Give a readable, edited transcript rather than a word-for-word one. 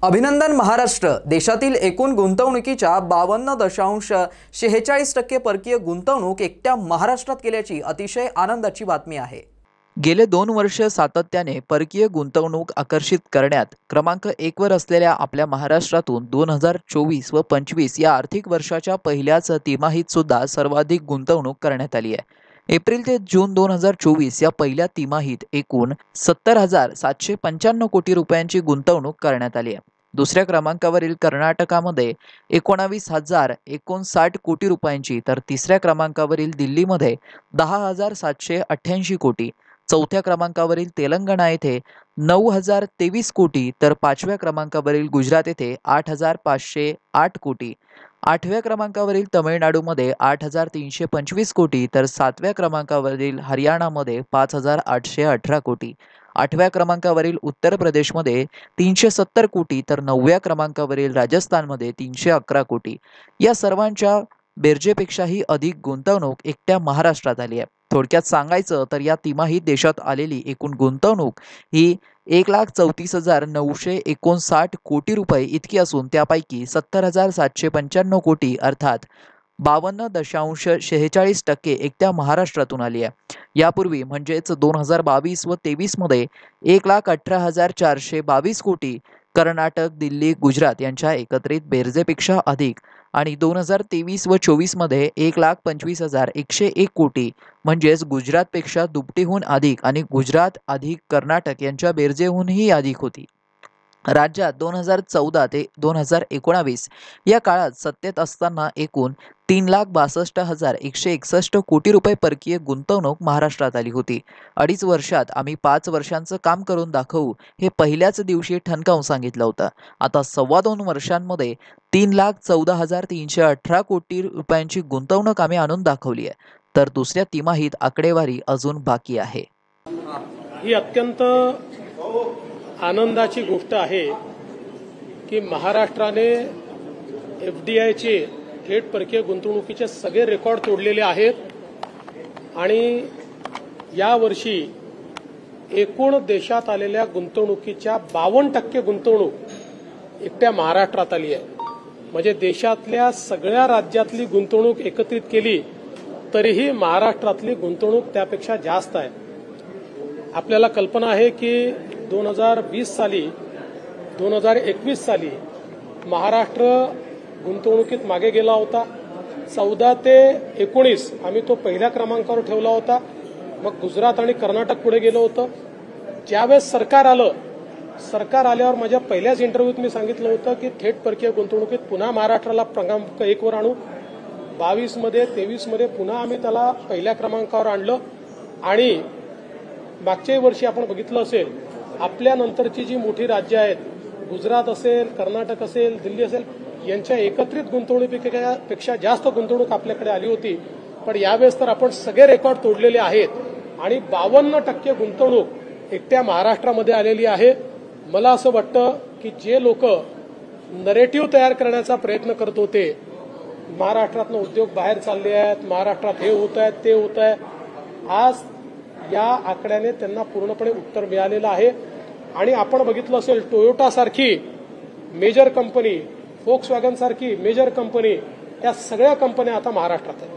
अभिनंदन महाराष्ट्र देशातील एकूण गुंतवणुकीच्या 52.46% परकीय गुंतवणूक एकट्या महाराष्ट्रात केल्याची अतिशय आनंदाची बातमी आहे। गेले 2 वर्ष सातत्याने परकीय गुंतवणूक आकर्षित करण्यात क्रमांक 1 वर असलेल्या आपल्या महाराष्ट्रातून 2024 व 25 या आर्थिक वर्षाच्या पहिल्याच तिमाहीत सुद्धा सर्वाधिक गुंतवणूक करण्यात आली आहे। एप्रिल ते जून 2024 या पहिल्या तिमाहीत एकूण 70,795 कोटी रुपयांची गुंतवणूक करण्यात आली आहे। दुसऱ्या क्रमांकावरील कर्नाटकामध्ये 19,059 कोटी रुपयांची, तर तिसऱ्या क्रमांकावरील दिल्लीमध्ये 10,788 कोटी, चौथ्या क्रमांकावरील तेलंगणा येथे 9,023 कोटी, तर पाचव्या क्रमांकावरील गुजरात येथे 8,508 कोटी, आठव्या क्रमांकावरील तमिळनाडूमध्ये 8,325 कोटी, तर सातव्या क्रमांकावरील हरियाणामध्ये 5,818 कोटी, आठव्या क्रमांकावरील उत्तर प्रदेशमध्ये 370 कोटी, तर नवव्या क्रमांकावरील राजस्थानमध्ये 311 कोटी। या सर्वांच्या बेरजेपेक्षाही अधिक गुंतवणूक एकट्या महाराष्ट्रात आली आहे। थोडक्यात सांगायचं तर या तिमाहीत देशात आलेली एकूण गुंतवणूक ही 1,34,959 कोटी रुपये इतकी असून त्यापैकी 70,795 कोटी अर्थात 52.46% एकट्या महाराष्ट्रातून आली आहे। यापूर्वी म्हणजेच 2022 व 23 मध्ये 1,18,422 कोटी कर्नाटक, दिल्ली, गुजरात यांच्या एकत्रित बेरजेपेक्षा अधिक आणि 2023 व 24 मध्ये 1,25,101 कोटी म्हणजेच गुजरातपेक्षा दुपटीहून अधिक आणि गुजरात अधिक कर्नाटक यांच्या बेरजेहूनही अधिक होती। राज्यात 2014 ते 2019 या काळात सत्तेत असताना एकूण 3,62,161 कोटी रुपये परकीय गुंतवणूक महाराष्ट्रात आली होती। 2.5 वर्षात आम्ही 5 वर्षांचं काम करून दाखवू हे पहिल्याच दिवशी ठणकावून सांगितलं होतं। आता 2.25 वर्षांमध्ये 3,14,318 कोटी रुपयांची गुंतवणूक आम्ही आणून दाखवली आहे, तर दुसऱ्या तिमाहीत आकडेवारी अजून बाकी आहे। ही अत्यंत आनंदाची गोष्ट आहे की महाराष्ट्राने एफडीआयचे थेट परकीय गुंतवणुकीचे सगळे रेकॉर्ड तोडलेले आहेत आणि यावर्षी एकूण देशात आलेल्या गुंतवणुकीच्या 52% गुंतवणूक एकट्या महाराष्ट्रात आली आहे। म्हणजे देशातल्या सगळ्या राज्यातली गुंतवणूक एकत्रित केली तरीही महाराष्ट्रातली गुंतवणूक त्यापेक्षा जास्त आहे। आपल्याला कल्पना आहे की 2020 साली 2021 साली महाराष्ट्र गुंतवणुकीत मागे गेला होता। 14 ते 19 आम्ही तो पहिल्या क्रमांकावर ठेवला होता। मग गुजरात आणि कर्नाटक पुढे गेलो होतं। ज्यावेळेस सरकार आल्यावर माझ्या पहिल्याच इंटरव्ह्यूत मी सांगितलं होतं की थेट परकीय गुंतवणुकीत पुन्हा महाराष्ट्राला क्रमांक 1 वर आणू। 22 मध्ये 23 मध्ये पुन्हा आम्ही त्याला पहिल्या क्रमांकावर आणलं आणि मागच्याही वर्षी आपण बघितलं असेल आपल्या नंतरची जी मोठी राज्य आहेत, गुजरात असेल, कर्नाटक असेल, दिल्ली असेल, यांच्या एकत्रित गुंतवणुकीपेक्षा जास्त गुंतवणूक आपल्याकडे आली होती। पण यावेळेस तर आपण सगळे रेकॉर्ड तोडलेले आहेत आणि 52% गुंतवणूक एकट्या महाराष्ट्रामध्ये आलेली आहे। मला असं वाटतं की जे लोक नरेटिव्ह तयार करण्याचा प्रयत्न करत होते, महाराष्ट्रातनं उद्योग बाहेर चालले आहेत, महाराष्ट्रात हे होत आहे ते होत आहे, आज या आकड्याने त्यांना पूर्णपणे उत्तर मिळालेलं आहे। आणि आपण बघितलं असेल टोयोटा सारखी मेजर कंपनी, फोक्सवॅगन सारखी मेजर कंपनी, या सगळ्या कंपन्या आता महाराष्ट्रात आहेत।